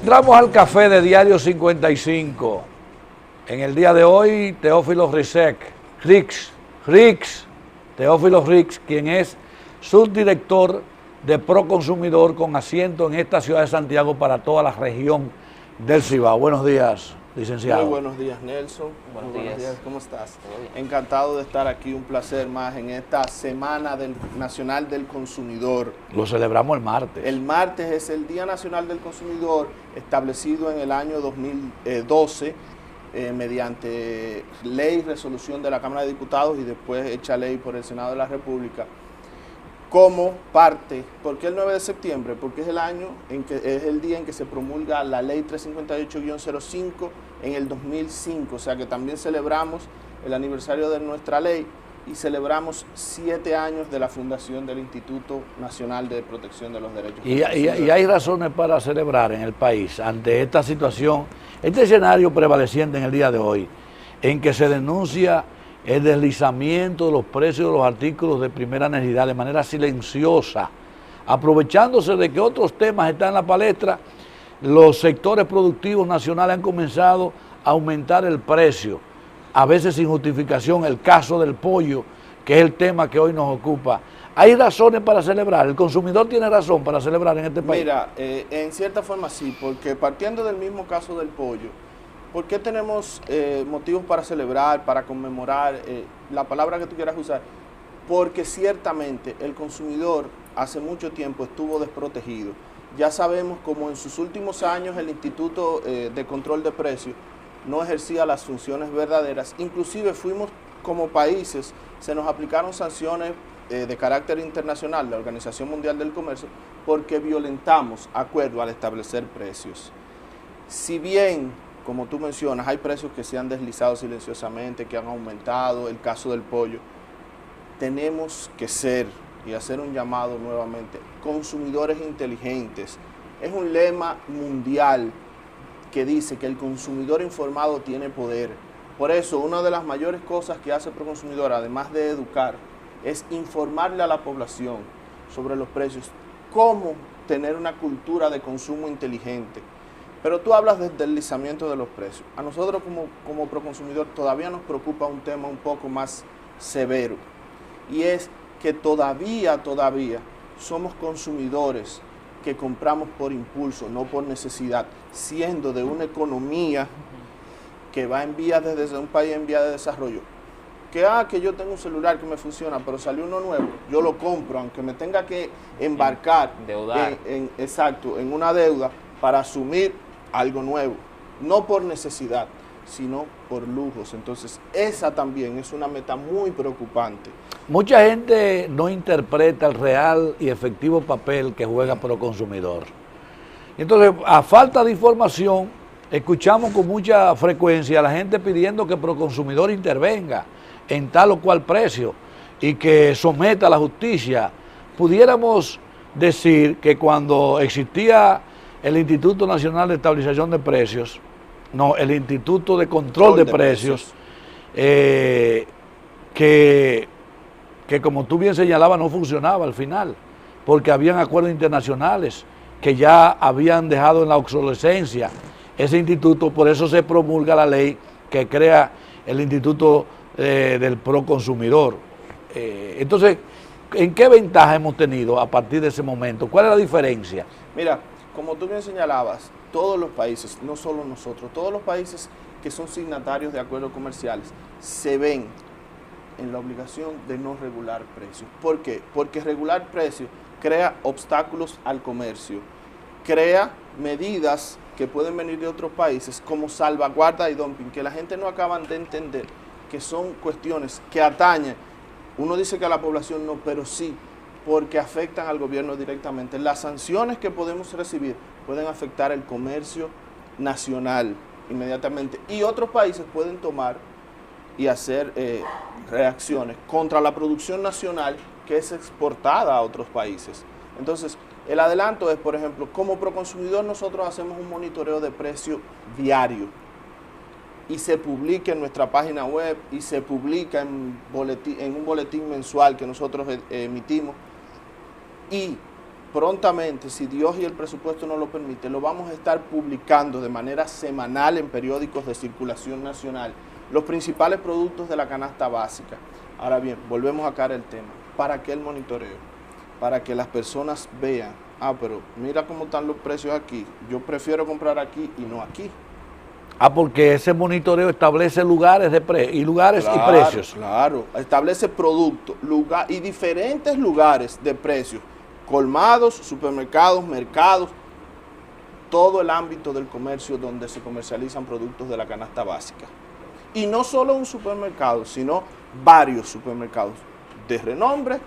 Entramos al café de Diario 55. En el día de hoy, Teófilo Teófilo Rix, quien es subdirector de Proconsumidor con asiento en esta ciudad de Santiago para toda la región del Cibao. Buenos días, licenciado. Muy buenos días, Nelson. Buenos días. ¿Cómo estás? Encantado de estar aquí, un placer más en esta Semana Nacional del Consumidor. Lo celebramos el martes. El martes es el Día Nacional del Consumidor, establecido en el año 2012 mediante ley, resolución de la Cámara de Diputados y después hecha ley por el Senado de la República. Como parte, ¿por qué el 9 de septiembre? Porque es el año en que es el día en que se promulga la ley 358-05 en el 2005, o sea que también celebramos el aniversario de nuestra ley y celebramos 7 años de la fundación del Instituto Nacional de Protección de los Derechos Humanos. Y hay razones para celebrar en el país ante esta situación, este escenario prevaleciente en el día de hoy, en que se denuncia el deslizamiento de los precios de los artículos de primera necesidad de manera silenciosa, aprovechándose de que otros temas están en la palestra. Los sectores productivos nacionales han comenzado a aumentar el precio, a veces sin justificación. El caso del pollo, que es el tema que hoy nos ocupa. ¿Hay razones para celebrar? ¿El consumidor tiene razón para celebrar en este país? Mira, en cierta forma sí, porque partiendo del mismo caso del pollo, ¿por qué tenemos motivos para celebrar, para conmemorar, la palabra que tú quieras usar? Porque ciertamente el consumidor hace mucho tiempo estuvo desprotegido. Ya sabemos cómo en sus últimos años el Instituto de Control de Precios no ejercía las funciones verdaderas. Inclusive fuimos como países, se nos aplicaron sanciones de carácter internacional, la Organización Mundial del Comercio, porque violentamos acuerdo al establecer precios. Si bien, como tú mencionas, hay precios que se han deslizado silenciosamente, que han aumentado, el caso del pollo, tenemos que ser, y hacer un llamado nuevamente, consumidores inteligentes. Es un lema mundial que dice que el consumidor informado tiene poder. Por eso, una de las mayores cosas que hace Proconsumidor, además de educar, es informarle a la población sobre los precios, cómo tener una cultura de consumo inteligente. Pero tú hablas del deslizamiento de los precios. A nosotros como Proconsumidor todavía nos preocupa un tema un poco más severo, y es que todavía somos consumidores que compramos por impulso, no por necesidad, siendo de una economía que va en vías desde un país en vías de desarrollo. Que yo tengo un celular que me funciona, pero salió uno nuevo, yo lo compro, aunque me tenga que embarcar en una deuda para asumir algo nuevo, no por necesidad, sino por lujos. Entonces, esa también es una meta muy preocupante. Mucha gente no interpreta el real y efectivo papel que juega Proconsumidor. Entonces, a falta de información, escuchamos con mucha frecuencia a la gente pidiendo que Proconsumidor intervenga en tal o cual precio y que someta a la justicia. Pudiéramos decir que cuando existía el Instituto Nacional de Estabilización de Precios, no, el Instituto de Control de Precios, que como tú bien señalabas no funcionaba al final, porque habían acuerdos internacionales que ya habían dejado en la obsolescencia ese instituto. Por eso se promulga la ley que crea el Instituto del Proconsumidor. Entonces, ¿en qué ventaja hemos tenido a partir de ese momento? ¿Cuál es la diferencia? Mira, como tú bien señalabas, todos los países, no solo nosotros, todos los países que son signatarios de acuerdos comerciales se ven en la obligación de no regular precios. ¿Por qué? Porque regular precios crea obstáculos al comercio, crea medidas que pueden venir de otros países como salvaguarda y dumping, que la gente no acaban de entender, que son cuestiones que atañen. Uno dice que a la población no, pero sí, porque afectan al gobierno directamente. Las sanciones que podemos recibir pueden afectar el comercio nacional inmediatamente, y otros países pueden tomar y hacer reacciones contra la producción nacional que es exportada a otros países. Entonces, el adelanto es, por ejemplo, como Proconsumidor nosotros hacemos un monitoreo de precio diario y se publica en nuestra página web y se publica en un boletín mensual que nosotros emitimos, y prontamente, si Dios y el presupuesto no lo permite, lo vamos a estar publicando de manera semanal en periódicos de circulación nacional, los principales productos de la canasta básica. Ahora bien, volvemos acá al tema. ¿Para qué el monitoreo? Para que las personas vean, pero mira cómo están los precios aquí, yo prefiero comprar aquí y no aquí. Porque ese monitoreo establece lugares y precios. Claro, establece productos y diferentes lugares de precios, colmados, supermercados, mercados, todo el ámbito del comercio donde se comercializan productos de la canasta básica. Y no solo un supermercado, sino varios supermercados de renombre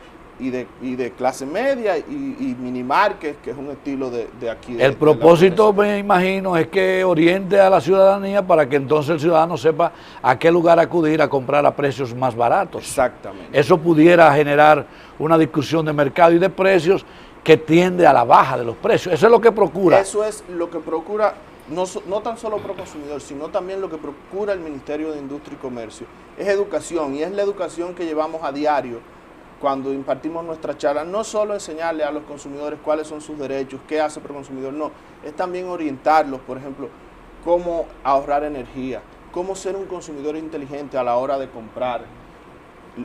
y de clase media y minimarket, que es un estilo de aquí. El propósito, me imagino, es que oriente a la ciudadanía para que entonces el ciudadano sepa a qué lugar acudir a comprar a precios más baratos. Exactamente. Eso pudiera generar una discusión de mercado y de precios que tiende a la baja de los precios. Eso es lo que procura. Eso es lo que procura, no tan solo Proconsumidor, sino también lo que procura el Ministerio de Industria y Comercio. Es educación, y es la educación que llevamos a diario cuando impartimos nuestra charla. No solo enseñarle a los consumidores cuáles son sus derechos, qué hace Proconsumidor, no, es también orientarlos, por ejemplo, cómo ahorrar energía, cómo ser un consumidor inteligente a la hora de comprar.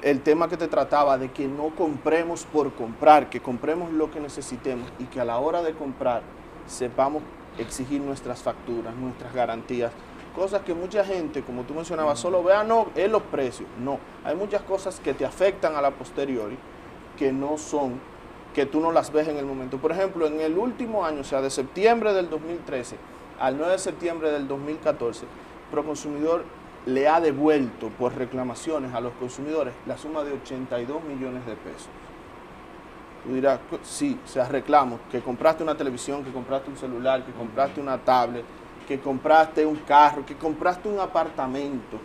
El tema que te trataba de que no compremos por comprar, que compremos lo que necesitemos y que a la hora de comprar sepamos exigir nuestras facturas, nuestras garantías, cosas que mucha gente, como tú mencionabas, solo vea, no, es los precios. No, hay muchas cosas que te afectan a la posteriori, que no son, que tú no las ves en el momento. Por ejemplo, en el último año, o sea, de septiembre del 2013 al 9 de septiembre del 2014, Proconsumidor le ha devuelto por reclamaciones a los consumidores la suma de 82 millones de pesos. Tú dirás, sí, o sea, reclamos, que compraste una televisión, que compraste un celular, que compraste una tablet, que compraste un carro, que compraste un apartamento,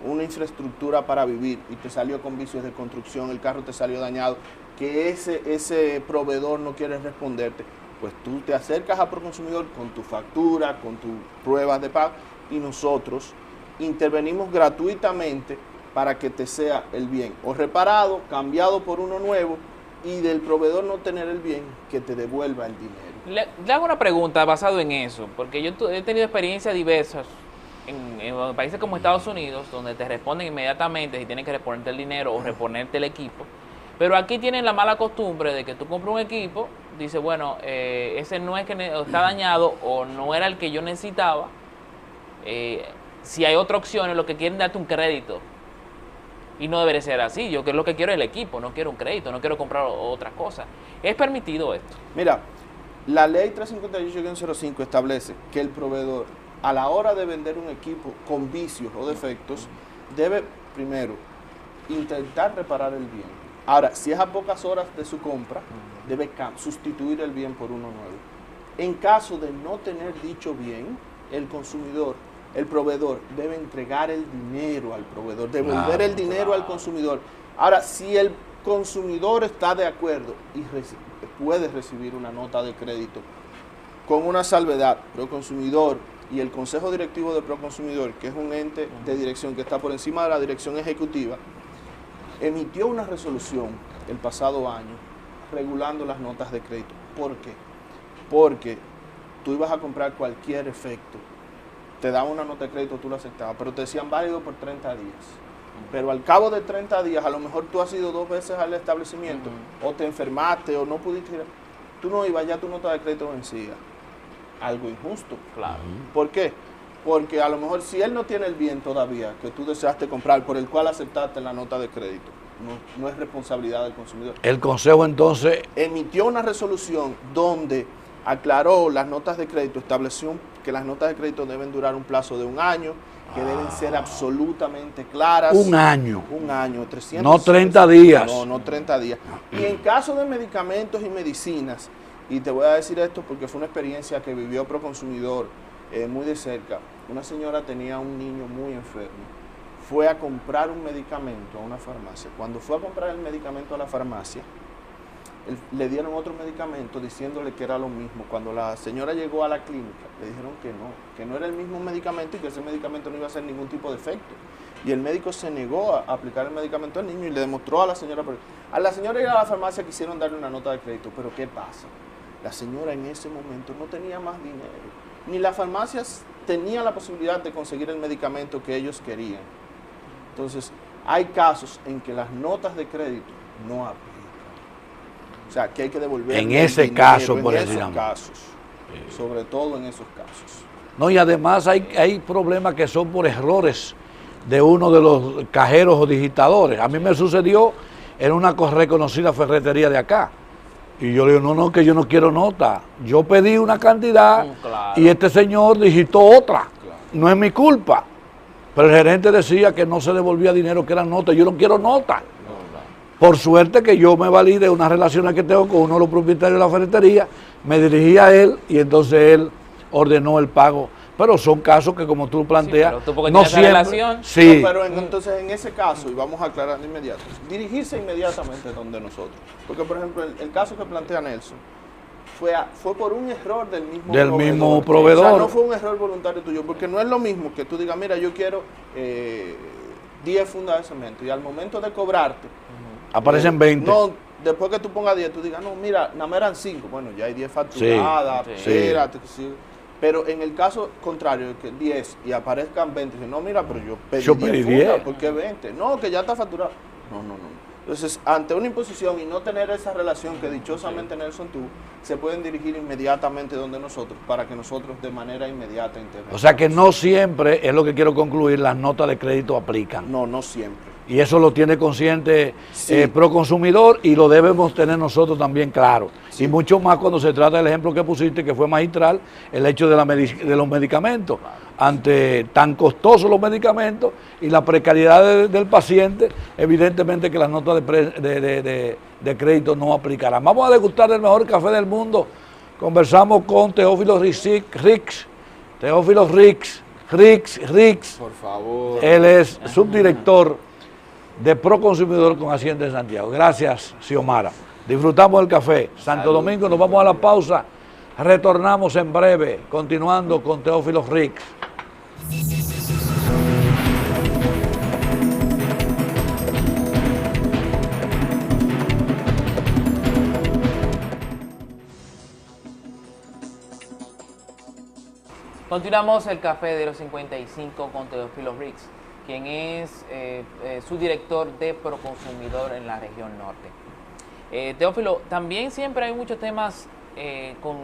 una infraestructura para vivir y te salió con vicios de construcción, el carro te salió dañado, que ese proveedor no quiere responderte, pues tú te acercas a Proconsumidor con tu factura, con tus pruebas de pago y nosotros intervenimos gratuitamente para que te sea el bien o reparado, cambiado por uno nuevo y del proveedor no tener el bien, que te devuelva el dinero. Le hago una pregunta basado en eso, porque yo he tenido experiencias diversas en países como Estados Unidos, donde te responden inmediatamente si tienen que reponerte el dinero o reponerte el equipo, pero aquí tienen la mala costumbre de que tú compras un equipo, dices, bueno, ese no es que está dañado o no era el que yo necesitaba, si hay otra opción, lo que quieren es darte un crédito. Y no debería ser así. Yo lo que quiero es el equipo, no quiero un crédito, no quiero comprar otras cosas. ¿Es permitido esto? Mira, la ley 358-05 establece que el proveedor, a la hora de vender un equipo con vicios o defectos, debe primero intentar reparar el bien. Ahora, si es a pocas horas de su compra, debe sustituir el bien por uno nuevo. En caso de no tener dicho bien, el proveedor debe entregar el dinero al proveedor, devolver el dinero al consumidor. Ahora, si el consumidor está de acuerdo y puede recibir una nota de crédito con una salvedad, Proconsumidor y el Consejo Directivo de Proconsumidor, que es un ente de dirección que está por encima de la dirección ejecutiva, emitió una resolución el pasado año regulando las notas de crédito. ¿Por qué? Porque tú ibas a comprar cualquier efecto, te daban una nota de crédito, tú la aceptabas, pero te decían válido por 30 días. Pero al cabo de 30 días, a lo mejor tú has ido 2 veces al establecimiento, o te enfermaste, o no pudiste ir, tú no ibas, ya tu nota de crédito vencida. Algo injusto. Claro. ¿Por qué? Porque a lo mejor si él no tiene el bien todavía que tú deseaste comprar, por el cual aceptaste la nota de crédito, no es responsabilidad del consumidor. El Consejo entonces emitió una resolución donde aclaró las notas de crédito, estableció que las notas de crédito deben durar un plazo de 1 año, que deben ser absolutamente claras. 1 año. 1 año, 300. No 30 días. No 30 días. Y en caso de medicamentos y medicinas, y te voy a decir esto porque fue una experiencia que vivió Proconsumidor muy de cerca. Una señora tenía un niño muy enfermo. Fue a comprar un medicamento a una farmacia. Cuando fue a comprar el medicamento a la farmacia, le dieron otro medicamento diciéndole que era lo mismo. Cuando la señora llegó a la clínica, le dijeron que no era el mismo medicamento y que ese medicamento no iba a hacer ningún tipo de efecto. Y el médico se negó a aplicar el medicamento al niño y le demostró a la señora. A la señora ir a la farmacia quisieron darle una nota de crédito, pero ¿qué pasa? La señora en ese momento no tenía más dinero, ni las farmacias tenían la posibilidad de conseguir el medicamento que ellos querían. Entonces, hay casos en que las notas de crédito no aplican. O sea, que hay que devolver en ese caso, por esos ejemplo. casos, sobre todo en esos casos. No, y además hay problemas que son por errores de uno de los cajeros o digitadores. A mí me sucedió en una reconocida ferretería de acá. Y yo le digo, no, que yo no quiero nota. Yo pedí una cantidad Claro. y este señor digitó otra. Claro. No es mi culpa. Pero el gerente decía que no se devolvía dinero, que eran notas. Yo no quiero nota. Por suerte que yo me valí de unas relaciones que tengo con uno de los propietarios de la ferretería, me dirigí a él y entonces él ordenó el pago. Pero son casos que, como tú planteas, pero tú porque no tienes esa siempre. relación. Sí, No, pero entonces en ese caso, y vamos a aclarar de inmediato, dirigirse inmediatamente donde nosotros. Porque, por ejemplo, el caso que plantea Nelson fue por un error del mismo mismo O proveedor. sea, no fue un error voluntario tuyo, porque no es lo mismo que tú digas, mira, yo quiero 10 fundas de cemento, y al momento de cobrarte, aparecen 20. no, después que tú pongas 10, tú digas, no, mira, nada más eran 5. Bueno, ya hay 10 facturadas, Sí. espérate, que sí. Pero en el caso contrario, que 10 y aparezcan 20, dice, no, mira, pero yo pedí 10 fundas, ¿por qué 20? No, que ya está facturado. No. Entonces, ante una imposición y no tener esa relación que dichosamente Nelson tuvo, se pueden dirigir inmediatamente donde nosotros, para que nosotros de manera inmediata intervenamos. O sea que no siempre, es lo que quiero concluir, las notas de crédito aplican. No siempre. Y eso lo tiene consciente Sí. Proconsumidor y lo debemos tener nosotros también claro. Sí. Y mucho más cuando se trata del ejemplo que pusiste, que fue magistral, el hecho de los medicamentos. Ante tan costosos los medicamentos y la precariedad del paciente, evidentemente que las notas de crédito no aplicarán. Vamos a degustar el mejor café del mundo. Conversamos con Teófilo Rix. Teófilo Rix. Por favor. Él es subdirector de Proconsumidor con Hacienda en Santiago. Gracias, Xiomara. Disfrutamos del café. Santo Domingo, nos vamos a la pausa. Retornamos en breve, continuando con Teófilo Rix. Continuamos el café de los 55 con Teófilo Rix, quien es subdirector de Proconsumidor en la región norte. Teófilo, también siempre hay muchos temas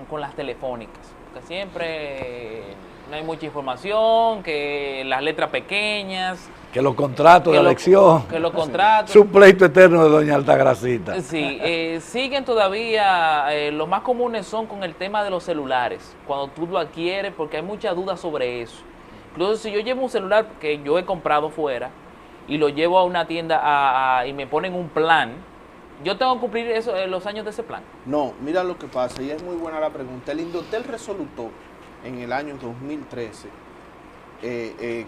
con las telefónicas, porque siempre no hay mucha información, que las letras pequeñas, Que los contratos de elección, que los contratos. su pleito eterno de doña Altagracita. Sí, siguen todavía, los más comunes son con el tema de los celulares, cuando tú lo adquieres, porque hay mucha duda sobre eso. Incluso si yo llevo un celular que yo he comprado fuera y lo llevo a una tienda y me ponen un plan, ¿yo tengo que cumplir eso, los años de ese plan? No, mira lo que pasa, y es muy buena la pregunta. El Indotel resolutó en el año 2013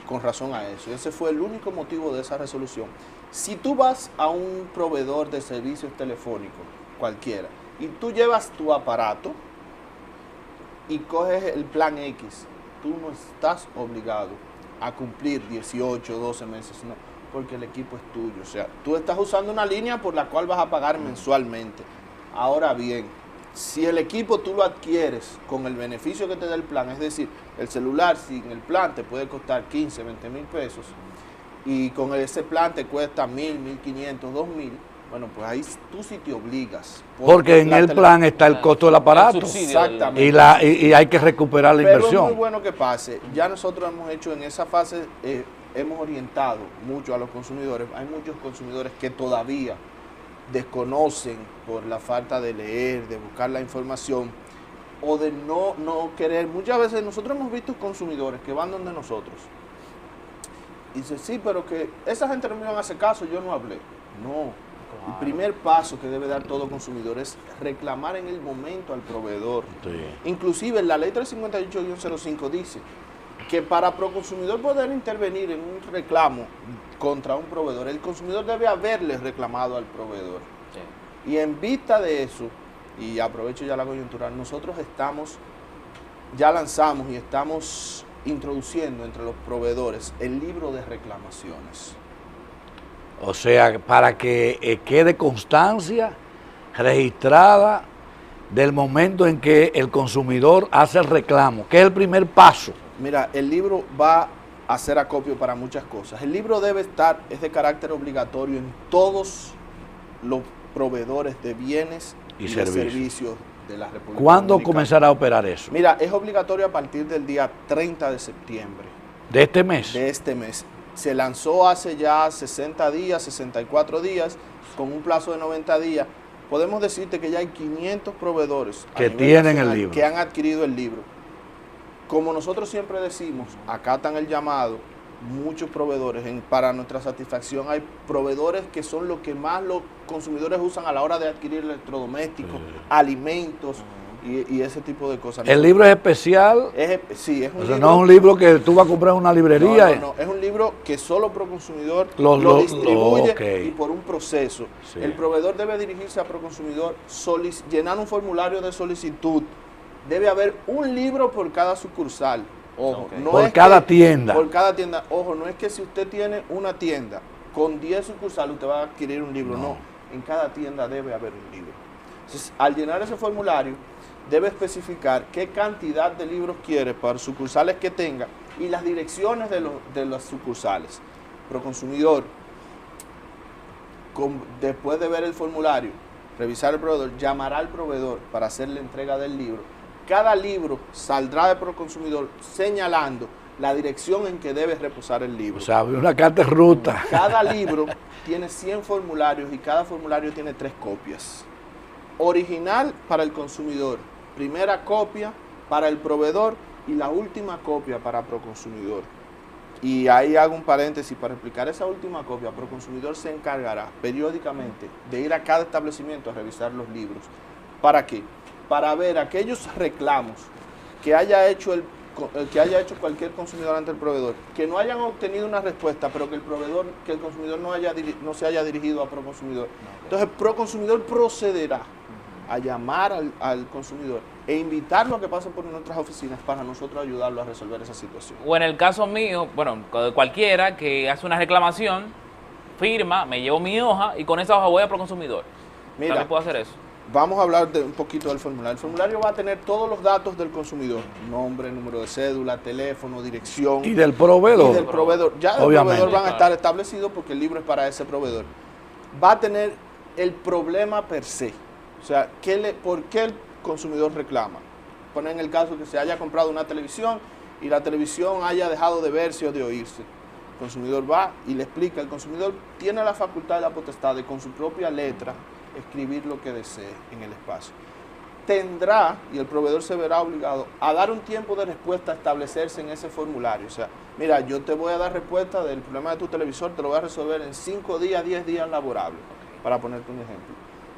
con razón a eso. Ese fue el único motivo de esa resolución. Si tú vas a un proveedor de servicios telefónicos, cualquiera, y tú llevas tu aparato y coges el plan X, tú no estás obligado a cumplir 18, 12 meses, no, porque el equipo es tuyo. O sea, tú estás usando una línea por la cual vas a pagar mensualmente. Ahora bien, si el equipo tú lo adquieres con el beneficio que te da el plan, es decir, el celular sin el plan te puede costar 15, 20 mil pesos, y con ese plan te cuesta 1.000, 1.500, 2.000, bueno, pues ahí tú sí te obligas. Porque en el plan está el costo del aparato El subsidio. Exactamente. y hay que recuperar la Pero es inversión. muy bueno que pase. Ya nosotros hemos hecho en esa fase, hemos orientado mucho a los consumidores. Hay muchos consumidores que todavía desconocen por la falta de leer, de buscar la información o de no querer. Muchas veces nosotros hemos visto consumidores que van donde nosotros y dicen, sí, pero que esa gente no me iban a hacer caso, yo no hablé. No, el primer paso que debe dar todo consumidor es reclamar en el momento al proveedor. Sí. Inclusive la ley 358-05 dice que para Proconsumidor poder intervenir en un reclamo contra un proveedor, el consumidor debe haberle reclamado al proveedor. Sí. Y en vista de eso, y aprovecho ya la coyuntura, nosotros ya lanzamos y estamos introduciendo entre los proveedores el libro de reclamaciones. O sea, para que quede constancia registrada del momento en que el consumidor hace el reclamo, que es el primer paso? Mira, el libro va a ser acopio para muchas cosas. El libro debe estar, es de carácter obligatorio en todos los proveedores de bienes y de servicios de la República ¿Cuándo Dominicana. comenzará a operar eso? Mira, es obligatorio a partir del día 30 de septiembre. ¿De este mes? De este mes. Se lanzó hace ya 60 días, 64 días, con un plazo de 90 días. Podemos decirte que ya hay 500 proveedores que tienen el libro, que han adquirido el libro. Como nosotros siempre decimos, acatan el llamado, muchos proveedores, para nuestra satisfacción hay proveedores que son lo que más los consumidores usan a la hora de adquirir electrodomésticos, alimentos y ese tipo de cosas. ¿El libro es especial? Sí, es un o sea, libro. no es un libro que tú vas a comprar en una librería. No, es un libro que solo Proconsumidor lo distribuye okay. Y por un proceso. Sí. El proveedor debe dirigirse a Proconsumidor, llenar un formulario de solicitud. Debe haber un libro por cada sucursal. Ojo, Okay. no Por es cada que, tienda. Por cada tienda. Ojo, no es que si usted tiene una tienda con 10 sucursales usted va a adquirir un libro. No, en cada tienda debe haber un libro. Entonces, al llenar ese formulario, debe especificar qué cantidad de libros quiere para sucursales que tenga y las direcciones de las sucursales. Proconsumidor, después de ver el formulario, revisar el proveedor, llamará al proveedor para hacer la entrega del libro. Cada libro saldrá de Proconsumidor señalando la dirección en que debe reposar el libro. O sea, una carta de ruta. Cada libro tiene 100 formularios y cada formulario tiene 3 copias. Original para el consumidor, primera copia para el proveedor y la última copia para Proconsumidor. Y ahí hago un paréntesis para explicar esa última copia. Proconsumidor se encargará periódicamente de ir a cada establecimiento a revisar los libros. ¿Para qué? Para ver aquellos reclamos que haya hecho cualquier consumidor ante el proveedor, que no hayan obtenido una respuesta, pero que el consumidor no se haya dirigido a Proconsumidor. Entonces, Proconsumidor procederá a llamar al consumidor e invitarlo a que pase por nuestras oficinas para nosotros ayudarlo a resolver esa situación. O en el caso mío, bueno, cualquiera que hace una reclamación, firma, me llevo mi hoja y con esa hoja voy a Proconsumidor. Mira, ¿También puedo hacer eso? Vamos a hablar un poquito del formulario. El formulario va a tener todos los datos del consumidor: nombre, número de cédula, teléfono, dirección. Y del proveedor. Y del proveedor. Ya del Obviamente. proveedor van a estar establecidos porque el libro es para ese proveedor. Va a tener el problema per se. O sea, ¿por qué el consumidor reclama? Poner en el caso que se haya comprado una televisión y la televisión haya dejado de verse o de oírse. El consumidor va y le explica. El consumidor tiene la facultad y la potestad de, con su propia letra, escribir lo que desee en el espacio. Tendrá, y el proveedor se verá obligado a dar un tiempo de respuesta, a establecerse en ese formulario. O sea, mira, yo te voy a dar respuesta del problema de tu televisor, te lo voy a resolver en 5 días, 10 días laborables, para ponerte un ejemplo.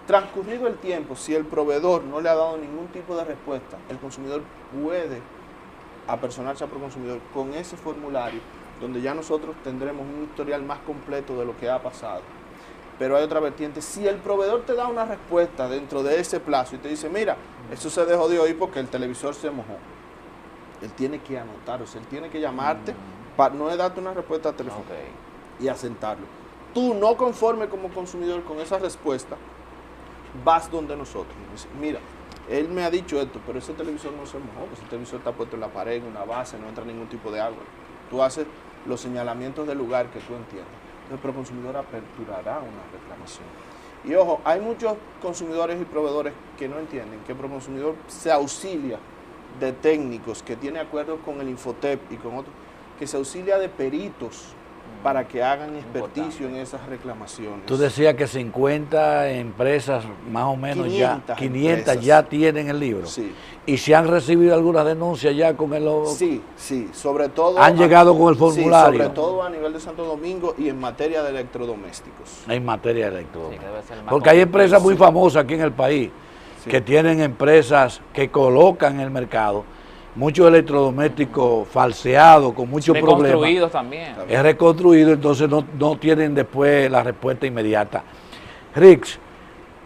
Transcurrido el tiempo, si el proveedor no le ha dado ningún tipo de respuesta, el consumidor puede apersonarse a Proconsumidor con ese formulario, donde ya nosotros tendremos un historial más completo de lo que ha pasado. Pero hay otra vertiente. Si el proveedor te da una respuesta dentro de ese plazo y te dice, mira, eso se dejó de oír porque el televisor se mojó, él tiene que anotar, o sea, él tiene que llamarte para no darte una respuesta telefónica y asentarlo. Tú, no conforme como consumidor con esa respuesta, vas donde nosotros. Y dices, mira, él me ha dicho esto, pero ese televisor no se mojó, pues ese televisor está puesto en la pared, en una base, no entra ningún tipo de agua. Tú haces los señalamientos del lugar que tú entiendes. El Proconsumidor aperturará una reclamación. Y ojo, hay muchos consumidores y proveedores que no entienden que el Proconsumidor se auxilia de técnicos, que tiene acuerdos con el Infotep y con otros, que se auxilia de peritos para que hagan experticio en esas reclamaciones. Tú decías que 50 empresas más o menos 500 empresas ya tienen el libro. Sí. ¿Y se han recibido algunas denuncias ya con el... Sí, sobre todo... ¿Han llegado con el formulario? Sí, sobre todo a nivel de Santo Domingo y en materia de electrodomésticos. En materia de electrodomésticos. Sí, que debe ser más porque hay empresas muy Sí. famosas aquí en el país que tienen empresas que colocan en el mercado muchos electrodomésticos falseados, con muchos problemas. reconstruidos también. Es reconstruido, entonces no tienen después la respuesta inmediata. Rix,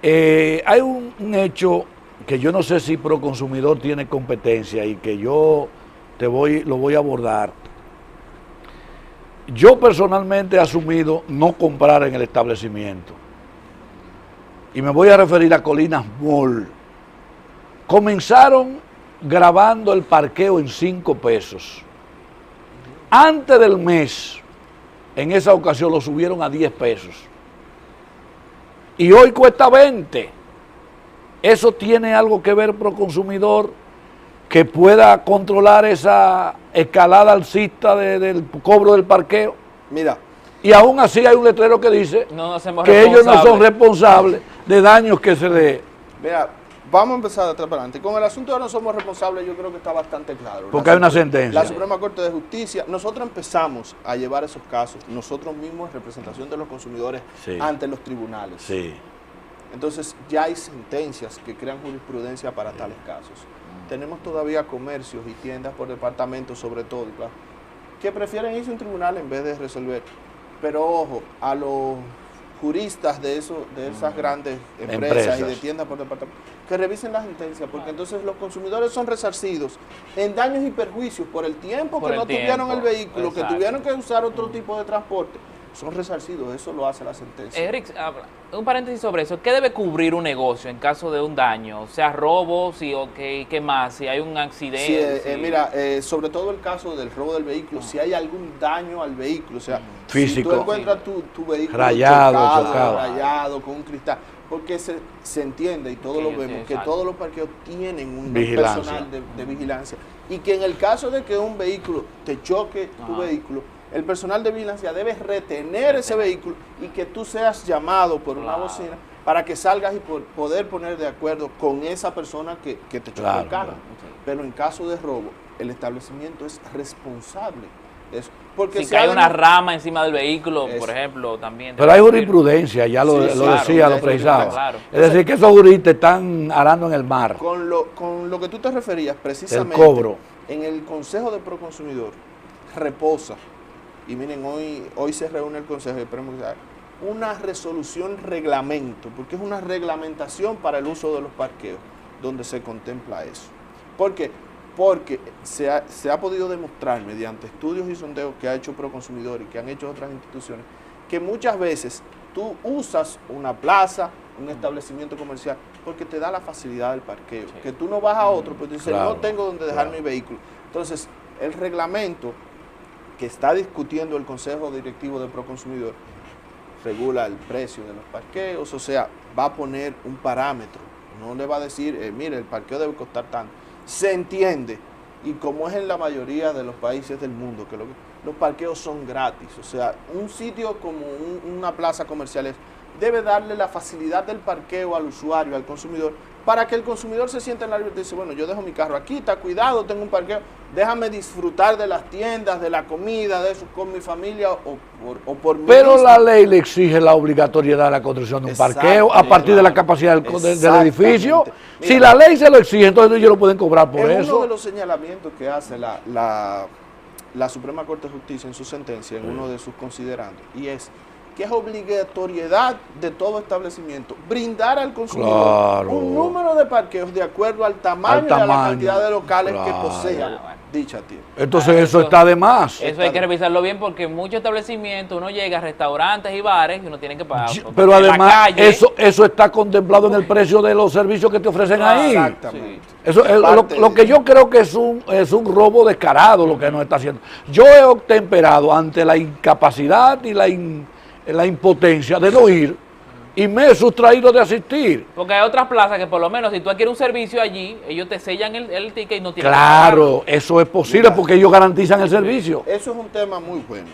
hay un hecho que yo no sé si Proconsumidor tiene competencia y que yo lo voy a abordar. Yo personalmente he asumido no comprar en el establecimiento. Y me voy a referir a Colinas Mall. comenzaron grabando el parqueo en 5 pesos. Antes del mes, en esa ocasión lo subieron a 10 pesos. Y hoy cuesta 20. Eso tiene algo que ver Proconsumidor, que pueda controlar esa escalada alcista del cobro del parqueo. Mira, Y aún así hay un letrero que dice No nos hacemos que ellos no son responsables. responsables de daños que se le... mira, vamos a empezar de atrás para adelante. Con el asunto de no somos responsables, yo creo que está bastante claro. Porque hay una sentencia. La Suprema Corte de Justicia, nosotros empezamos a llevar esos casos, nosotros mismos en representación de los consumidores Sí. ante los tribunales. Sí. Entonces ya hay sentencias que crean jurisprudencia para tales casos. Tenemos todavía comercios y tiendas por departamento, sobre todo, claro, que prefieren irse a un tribunal en vez de resolver. Pero ojo, a los juristas de esas grandes empresas y de tiendas por departamento, que revisen la sentencia, porque entonces los consumidores son resarcidos en daños y perjuicios por el tiempo Por que el no tuvieron tiempo, el vehículo, exacto. que tuvieron que usar otro tipo de transporte. Son resarcidos, eso lo hace la sentencia. Eric, un paréntesis sobre eso. ¿Qué debe cubrir un negocio en caso de un daño? O sea, robo, sí, okay, ¿qué más? Si hay un accidente. Sí, mira, sobre todo el caso del robo del vehículo, si hay algún daño al vehículo, o sea, Físico. si tú encuentras tu vehículo Rayado. rayado, con un cristal, porque se entiende y todos Sí, lo sí, vemos, que exacto. todos los parqueos tienen un Vigilancia. personal de vigilancia y que en el caso de que un vehículo te choque tu Ajá. vehículo, el personal de vigilancia debe retener ese vehículo y que tú seas llamado por una Claro. bocina para que salgas y poder poner de acuerdo con esa persona que te chocó Claro, el carro. claro. Pero en caso de robo, el establecimiento es responsable de eso. Porque Si se cae ha una demo- rama encima del vehículo, Eso. por ejemplo, también. Pero hay jurisprudencia, ya lo, Sí, lo claro, decía, lo hay precisaba. claro. Es decir, que esos juristas están arando en el mar. con lo que tú te referías precisamente, El cobro. en el Consejo de Proconsumidor reposa, y miren, hoy se reúne el Consejo, y esperemos que sea una resolución reglamento, porque es una reglamentación para el uso de los parqueos, donde se contempla eso. ¿Por qué? Porque se ha podido demostrar mediante estudios y sondeos que ha hecho Proconsumidor y que han hecho otras instituciones, que muchas veces tú usas una plaza, un establecimiento comercial, porque te da la facilidad del parqueo, Sí. que tú no vas a otro, pero dices, Claro, no tengo donde dejar claro. mi vehículo. Entonces, el reglamento que está discutiendo el Consejo Directivo de Proconsumidor regula el precio de los parqueos, o sea, va a poner un parámetro, no le va a decir, mire, el parqueo debe costar tanto. Se entiende, y como es en la mayoría de los países del mundo, que los parqueos son gratis, o sea, un sitio como una plaza comercial debe darle la facilidad del parqueo al usuario, al consumidor, para que el consumidor se sienta en la libertad y dice, bueno, yo dejo mi carro aquí, está cuidado, tengo un parqueo, déjame disfrutar de las tiendas, de la comida, de eso con mi familia o por mí Pero mismo. la ley le exige la obligatoriedad de la construcción de un Exacto, parqueo a partir de la claro. capacidad del edificio. Exactamente. Si Mira, la ley se lo exige, entonces ellos lo pueden cobrar por es uno de eso. los señalamientos que hace la Suprema Corte de Justicia en su sentencia, en uno de sus considerandos, y es que es obligatoriedad de todo establecimiento brindar al consumidor Claro. un número de parqueos de acuerdo al tamaño y a la tamaño, cantidad de locales que claro. posea Bueno. dicha tienda. Entonces Ah, eso eso- está de más. Eso hay que revisarlo bien porque en muchos establecimientos uno llega a restaurantes y bares y uno tiene que pagar. Pero En la además calle, eso está contemplado en el precio de los servicios que te ofrecen ahí. Exactamente. Eso es Parte lo que de- yo creo que es un robo descarado lo que nos está haciendo. Yo he obtemperado ante la incapacidad y la impotencia de no ir y me he sustraído de asistir. Porque hay otras plazas que por lo menos si tú adquieres un servicio allí, ellos te sellan el ticket y no tienes que Claro, eso es posible Mira. porque ellos garantizan el servicio. Eso es un tema muy bueno.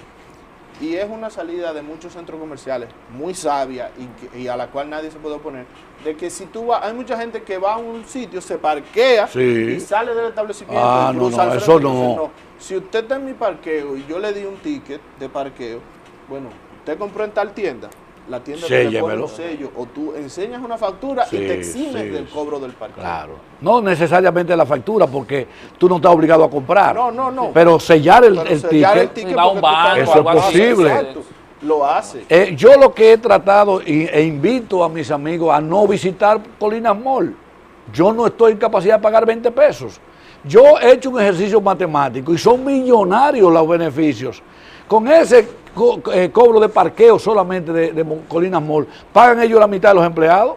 Y es una salida de muchos centros comerciales muy sabia y a la cual nadie se puede oponer. De que si tú vas, hay mucha gente que va a un sitio, se parquea Sí. y sale del establecimiento. Ah, y no, cruza no, al eso frente y no. dice, si usted está en mi parqueo y yo le di un ticket de parqueo, bueno, usted compró en tal tienda, la tienda te pone Séllemelo. un sello, o tú enseñas una factura Sí, y te eximes sí, del sí. cobro del parqueo. Claro. No necesariamente la factura porque tú no estás obligado a comprar. No. Pero sellar el Pero sellar el ticket. ticket Si va a un porque tú estás banco, Eso es algo así, posible. exacto, lo hace. Yo lo que he tratado e invito a mis amigos a no visitar Colinas Mall. Yo no estoy en capacidad de pagar 20 pesos. Yo he hecho un ejercicio matemático y son millonarios los beneficios. Con ese cobro de parqueo solamente de Colinas Mall, pagan ellos la mitad de los empleados.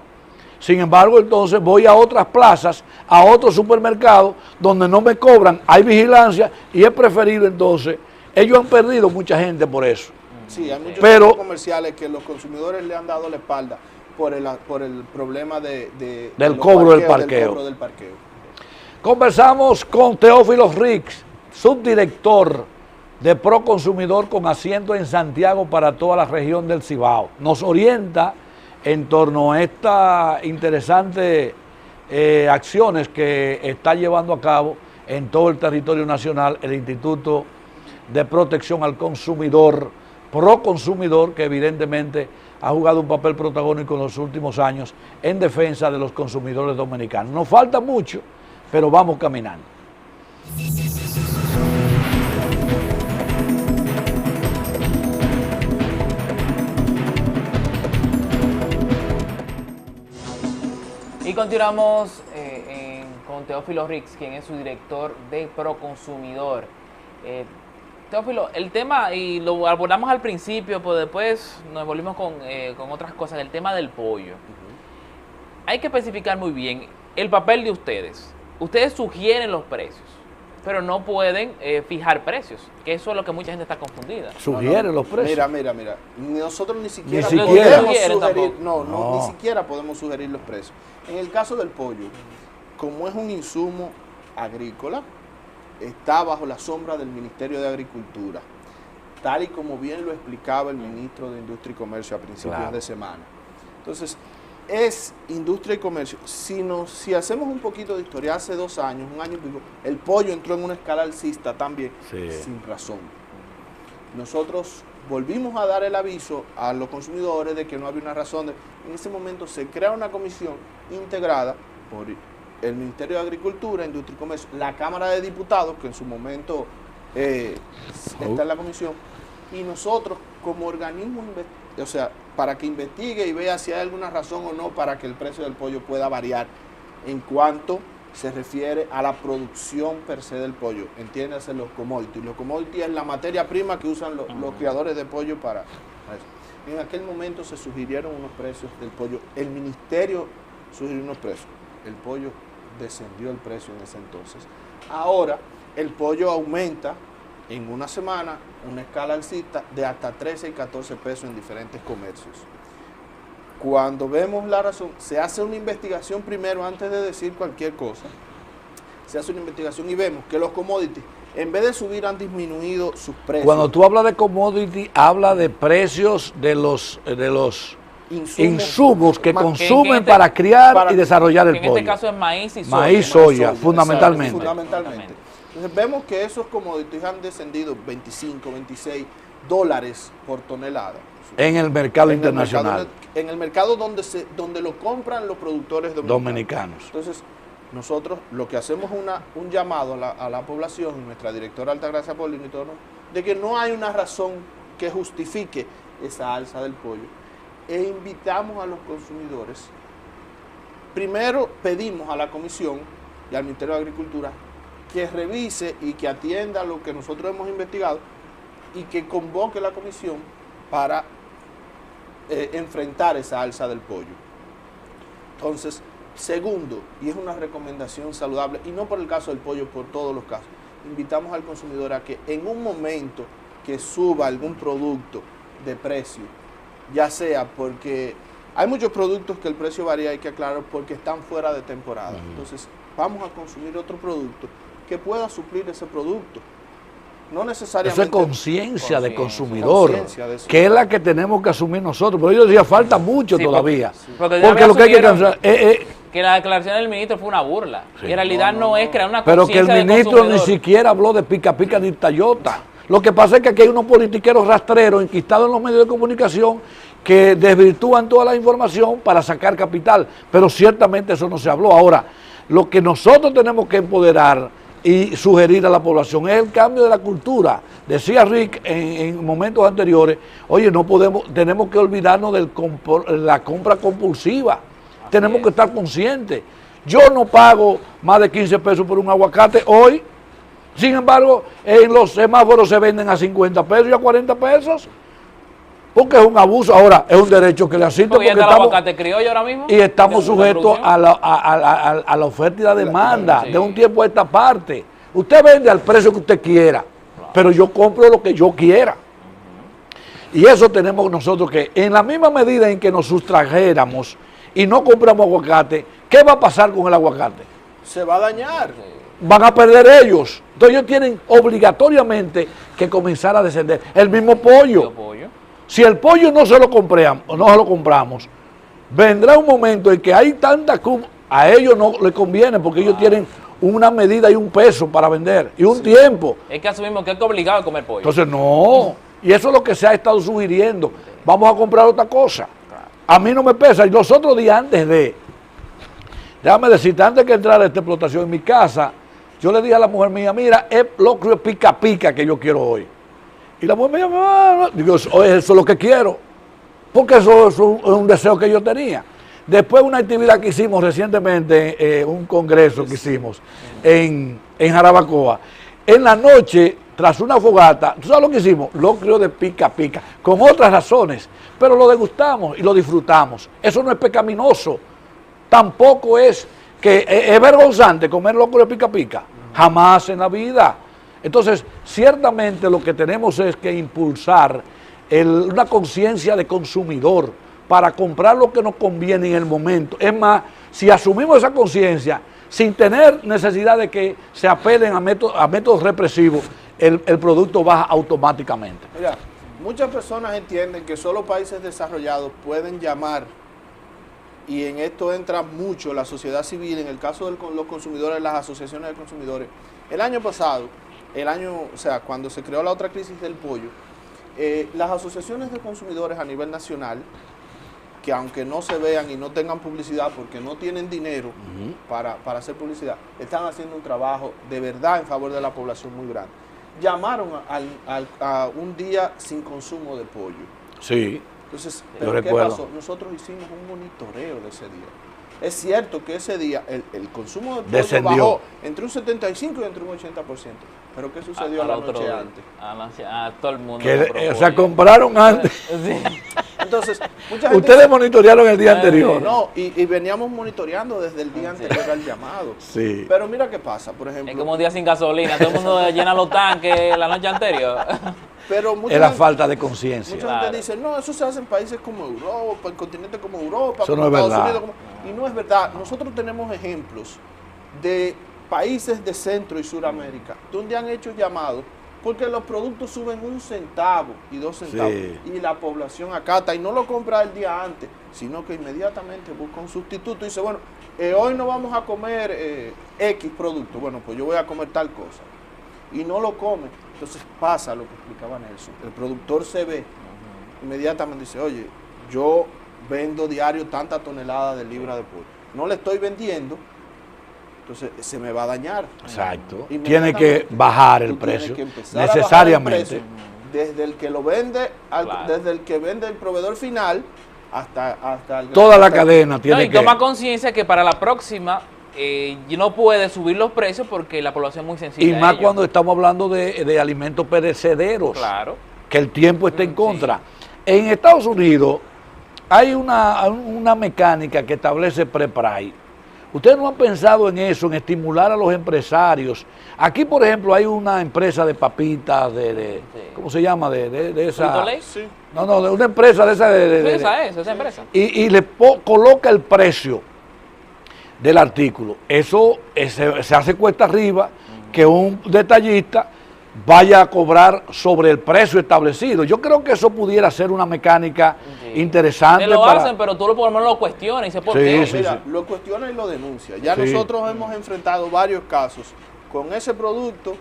Sin embargo, entonces voy a otras plazas, a otros supermercados, donde no me cobran, hay vigilancia, y es preferible entonces. Ellos han perdido mucha gente por eso. Sí, hay muchos Pero, centros comerciales que los consumidores le han dado la espalda por el problema del cobro del parqueo. Conversamos con Teófilo Rix, subdirector de Proconsumidor con asiento en Santiago para toda la región del Cibao. Nos orienta en torno a estas interesantes acciones que está llevando a cabo en todo el territorio nacional el Instituto de Protección al Consumidor, Proconsumidor, que evidentemente ha jugado un papel protagónico en los últimos años en defensa de los consumidores dominicanos. Nos falta mucho, pero vamos caminando. Y continuamos con Teófilo Rix, quien es su director de Proconsumidor. Teófilo, el tema, y lo abordamos al principio, pero después nos volvimos con otras cosas, el tema del pollo. Hay que especificar muy bien el papel de ustedes. Ustedes sugieren los precios, pero no pueden fijar precios, que eso es lo que mucha gente está confundida. Sugieren los precios. Mira. Nosotros ni siquiera podemos sugerir, ni siquiera podemos sugerir los precios. En el caso del pollo, como es un insumo agrícola, está bajo la sombra del Ministerio de Agricultura, tal y como bien lo explicaba el ministro de Industria y Comercio a principios de semana. Entonces, es Industria y Comercio. Si hacemos un poquito de historia, hace 2 años, 1 año y pico, el pollo entró en una escala alcista también, sin razón. Nosotros volvimos a dar el aviso a los consumidores de que no había una razón. En ese momento se crea una comisión integrada por el Ministerio de Agricultura, Industria y Comercio, la Cámara de Diputados, que en su momento está en la comisión, y nosotros como organismo, o sea, para que investigue y vea si hay alguna razón o no para que el precio del pollo pueda variar en cuanto se refiere a la producción per se del pollo, entiéndase los commodities. Los commodities es la materia prima que usan los criadores de pollo para eso. En aquel momento se sugirieron unos precios del pollo, el ministerio sugirió unos precios, el pollo descendió el precio en ese entonces. Ahora el pollo aumenta en una semana, una escala alcista de hasta 13 y 14 pesos en diferentes comercios. Cuando vemos la razón, se hace una investigación primero antes de decir cualquier cosa. Se hace una investigación y vemos que los commodities, en vez de subir, han disminuido sus precios. Cuando tú hablas de commodity, habla de precios de los insumos que consumen para criar y desarrollar el pollo. En este caso es maíz y soya. Maíz, soya, fundamentalmente. Fundamentalmente. Entonces vemos que esos commodities han descendido 25, 26 dólares por tonelada. En el mercado internacional. En el mercado donde lo compran los productores dominicanos. Entonces, nosotros lo que hacemos es un llamado a la población, y nuestra directora Altagracia Paulino y todo, de que no hay una razón que justifique esa alza del pollo. E invitamos a los consumidores, primero pedimos a la Comisión y al Ministerio de Agricultura que revise y que atienda lo que nosotros hemos investigado y que convoque la Comisión para enfrentar esa alza del pollo. Entonces, segundo, y es una recomendación saludable, y no por el caso del pollo, por todos los casos, invitamos al consumidor a que en un momento que suba algún producto de precio, ya sea porque hay muchos productos que el precio varía, hay que aclarar, porque están fuera de temporada. Entonces, vamos a consumir otro producto que pueda suplir ese producto. No necesariamente. Eso es conciencia de consumidor, que es la que tenemos que asumir nosotros. Pero yo decía, falta mucho todavía. Porque lo que hay que cansar que la declaración del ministro fue una burla. Y en realidad no es crear una pero conciencia. Pero que el ministro ni siquiera habló de pica pica ni tallota. Lo que pasa es que aquí hay unos politiqueros rastreros enquistados en los medios de comunicación que desvirtúan toda la información para sacar capital. Pero ciertamente eso no se habló. Ahora, lo que nosotros tenemos que empoderar y sugerir a la población es el cambio de la cultura. Decía Rick en momentos anteriores, oye, no podemos, tenemos que olvidarnos de la compra compulsiva. Tenemos que estar conscientes. Yo no pago más de 15 pesos por un aguacate hoy. Sin embargo, en los semáforos se venden a 50 pesos y a 40 pesos. porque es un abuso. Ahora, es un derecho que le asiste Porque ya porque está el estamos, aguacate criollo ahora mismo. y estamos de la sujetos producción. a la oferta y la demanda Sí. de un tiempo a esta parte. Usted vende al precio que usted quiera, pero yo compro lo que yo quiera. Y eso tenemos nosotros que, en la misma medida en que nos sustrajéramos y no compramos aguacate, ¿qué va a pasar con el aguacate? Se va a dañar. Van a perder ellos. Entonces ellos tienen obligatoriamente que comenzar a descender. El mismo pollo. Si el pollo no se lo compramos, vendrá un momento en que hay tanta a ellos no les conviene porque ellos tienen una medida y un peso para vender y un tiempo. Es que asumimos que es obligado a comer pollo. Entonces no, y eso es lo que se ha estado sugiriendo. Vamos a comprar otra cosa. A mí no me pesa. Y los otros días déjame decirte, antes que entrara esta explotación en mi casa, yo le dije a la mujer mía, mira, es locro pica pica que yo quiero hoy. Y la mujer mía, digo, oye, eso es lo que quiero, porque eso es un deseo que yo tenía. Después una actividad que hicimos recientemente, un congreso que hicimos en Jarabacoa, en la noche, tras una fogata, ¿tú sabes lo que hicimos? Locrio de pica pica, con otras razones, pero lo degustamos y lo disfrutamos. Eso no es pecaminoso, tampoco es que es vergonzante comer locrio de pica pica, jamás en la vida. Entonces, ciertamente lo que tenemos es que impulsar una conciencia de consumidor para comprar lo que nos conviene en el momento. Es más, si asumimos esa conciencia, sin tener necesidad de que se apelen a métodos represivos, el producto baja automáticamente. Mira, muchas personas entienden que solo países desarrollados pueden llamar, y en esto entra mucho la sociedad civil, en el caso de los consumidores, las asociaciones de consumidores. El año pasado, cuando se creó la otra crisis del pollo, las asociaciones de consumidores a nivel nacional, que aunque no se vean y no tengan publicidad porque no tienen dinero para hacer publicidad, están haciendo un trabajo de verdad en favor de la población muy grande. Llamaron a un día sin consumo de pollo. Sí. Entonces, Yo ¿qué recuerdo. pasó? Nosotros hicimos un monitoreo de ese día. Es cierto que ese día el consumo de pollo Descendió. bajó entre un 75 y entre un 80%. Pero ¿qué sucedió la noche antes? A todo el mundo. O sea, compraron antes. Sí. Entonces, mucha gente Ustedes monitorearon el día anterior. no, y veníamos monitoreando desde el día anterior al llamado. Sí. Pero mira qué pasa, por ejemplo. Es como un día sin gasolina, todo el mundo llena los tanques la noche anterior. Pero mucha Es la gente- falta de conciencia. Mucha Claro. gente dice, no, eso se hace en países como Europa, en continentes como Europa, Eso como no es Estados verdad. Unidos. Y no es verdad. Nosotros tenemos ejemplos de países de Centro y Suramérica, donde han hecho llamados, porque los productos suben 1 centavo y 2 centavos, Sí. y la población acata, y no lo compra el día antes, sino que inmediatamente busca un sustituto y dice, bueno, hoy no vamos a comer X producto, bueno, pues yo voy a comer tal cosa. Y no lo come. Entonces pasa lo que explicaba Nelson. El productor se ve, inmediatamente dice, oye, yo vendo diario tanta tonelada de libra de pollo. No le estoy vendiendo, entonces se me va a dañar. Exacto. Tiene Inmediatamente, que bajar el tú tienes precio. que empezar a bajar el Necesariamente. precio, desde el que lo vende, Claro. desde el que vende el proveedor final hasta el Toda la hasta- cadena No, tiene y que. toma conciencia que para la próxima no puede subir los precios porque la población es muy sensible. Y a más ello. cuando estamos hablando de alimentos perecederos. Claro. Que el tiempo está en contra. En Estados Unidos hay una mecánica que establece pre-price. Ustedes no han pensado en eso, en estimular a los empresarios. Aquí, por ejemplo, hay una empresa de papitas, Sí. ¿cómo se llama? De esa. ¿Frito-Lay? Sí. No, de una empresa de esa. Sí, esa empresa. Y le coloca el precio del artículo. Eso se hace cuesta arriba que un detallista vaya a cobrar sobre el precio establecido. Yo creo que eso pudiera ser una mecánica Sí. interesante. Te lo para- hacen, pero tú por lo menos lo cuestionas y dices, ¿por Sí, qué? sí. Mira, lo cuestiona y lo denuncia. Ya Sí. nosotros hemos enfrentado varios casos con ese producto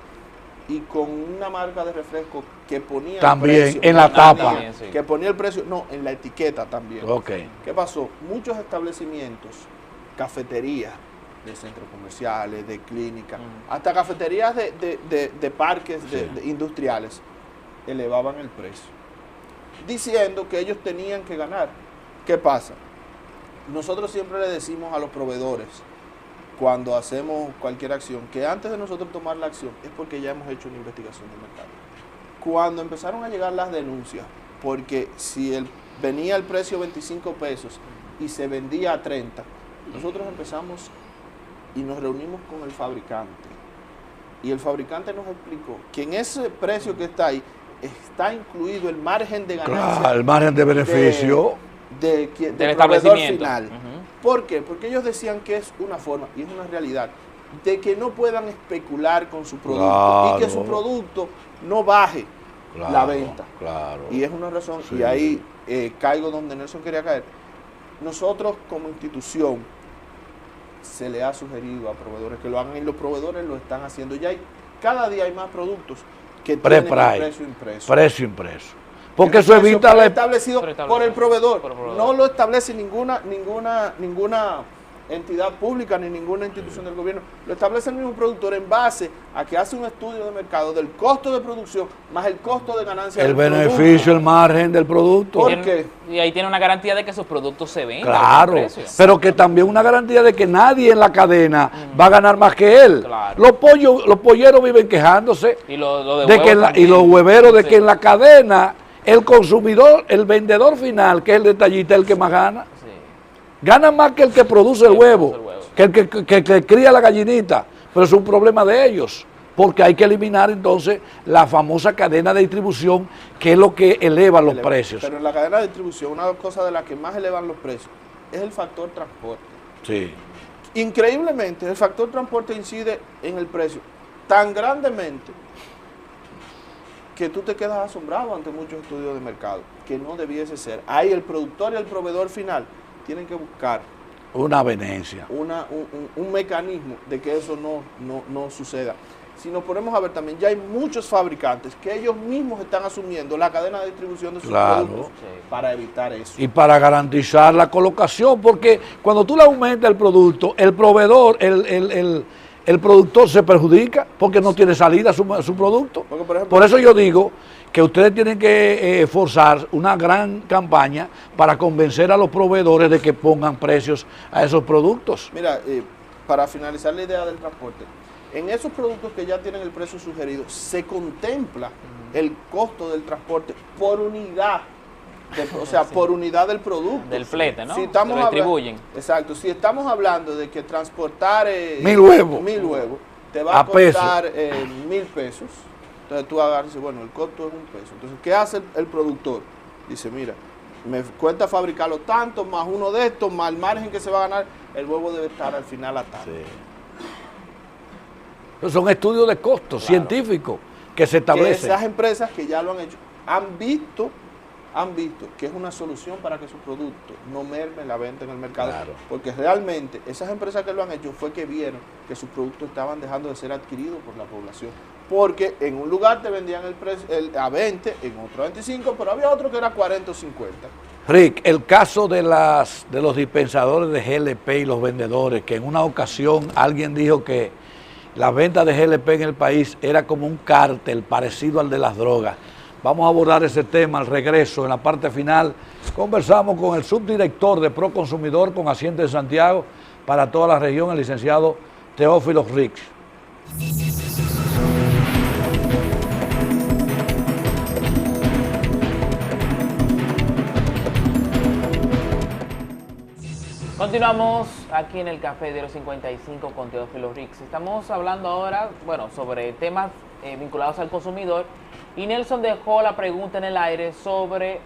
y con una marca de refresco que ponía También, el precio. en la tapa. También, sí. Que ponía el precio, no, en la etiqueta también. Ok. ¿Qué pasó? Muchos establecimientos, cafeterías de centros comerciales, de clínicas, hasta cafeterías de parques de industriales, elevaban el precio, diciendo que ellos tenían que ganar. ¿Qué pasa? Nosotros siempre le decimos a los proveedores, cuando hacemos cualquier acción, que antes de nosotros tomar la acción es porque ya hemos hecho una investigación de mercado. Cuando empezaron a llegar las denuncias porque si venía el precio 25 pesos y se vendía a 30, nosotros empezamos y nos reunimos con el fabricante. Y el fabricante nos explicó que en ese precio que está ahí está incluido el margen de ganancia. Claro, el margen de beneficio del proveedor establecimiento. final. ¿Por qué? Porque ellos decían que es una forma, y es una realidad, de que no puedan especular con su producto, Claro. y que su producto no baje Claro, la venta. claro. Y es una razón, Sí. y ahí caigo donde Nelson quería caer. Nosotros como institución se le ha sugerido a proveedores que lo hagan, y los proveedores lo están haciendo. Ya cada día hay más productos que tienen el precio impreso. Precio impreso. Porque El eso precio evita la... establecido por el proveedor. Por el proveedor. No lo establece ninguna entidad pública ni ninguna institución del gobierno. Lo establece el mismo productor en base a que hace un estudio de mercado del costo de producción más el costo de ganancia El del beneficio, producto. el margen del producto. ¿Por qué? Y ahí tiene una garantía de que sus productos se vendan. Claro, a buen precio. pero que también una garantía de que nadie en la cadena va a ganar más que él. Claro. Los polleros viven quejándose Y lo de de huevos que y también. los hueveros de Sí. que en la cadena el consumidor, el vendedor final, que es el detallista, es el que más gana. Sí. Gana más que el que produce el El que huevo, produce el huevo. que cría la gallinita, pero es un problema de ellos, porque hay que eliminar entonces la famosa cadena de distribución, que es lo que eleva los precios. Pero en la cadena de distribución, una cosa de las que más elevan los precios es el factor transporte. Sí, Increíblemente, el factor transporte incide en el precio tan grandemente que tú te quedas asombrado ante muchos estudios de mercado, que no debiese ser. Ahí el productor y el proveedor final tienen que buscar una avenencia. un mecanismo de que eso no suceda. Si nos ponemos a ver también, ya hay muchos fabricantes que ellos mismos están asumiendo la cadena de distribución de sus Claro. productos Sí. para evitar eso. Y para garantizar la colocación, porque cuando tú le aumentas el producto, el proveedor, el productor se perjudica porque no tiene salida su producto. Porque, por ejemplo, Por eso yo digo que ustedes tienen que forzar una gran campaña para convencer a los proveedores de que pongan precios a esos productos. Mira, para finalizar la idea del transporte, en esos productos que ya tienen el precio sugerido, se contempla el costo del transporte por unidad, o sea, por unidad del producto. Del flete, ¿no? Si estamos Que lo distribuyen. Exacto, si estamos hablando de que transportar 1000 huevos. 1000 huevos te va a A peso. costar 1000 pesos, entonces tú agarras y dices, bueno, el costo es 1 peso. Entonces, ¿qué hace el productor? Dice, mira, me cuesta fabricarlo tanto, más uno de estos, más el margen que se va a ganar, el huevo debe estar al final a tanto. Son estudios de costos científicos que se Que establecen. esas empresas que ya lo han hecho han visto que es una solución para que su producto no merme la venta en el mercado, Claro. porque realmente esas empresas que lo han hecho fue que vieron que sus productos estaban dejando de ser adquiridos por la población, porque en un lugar te vendían el precio a 20, en otro a 25, pero había otro que era 40 o 50. Rick, el caso de los dispensadores de GLP y los vendedores, que en una ocasión alguien dijo que la venta de GLP en el país era como un cártel parecido al de las drogas. Vamos a abordar ese tema al regreso. En la parte final conversamos con el subdirector de Proconsumidor con asiento en Santiago para toda la región, el licenciado Teófilo Rix. Continuamos aquí en el Café de los 55 con Teófilo Rix. Estamos hablando ahora, bueno, sobre temas vinculados al consumidor, y Nelson dejó la pregunta en el aire sobre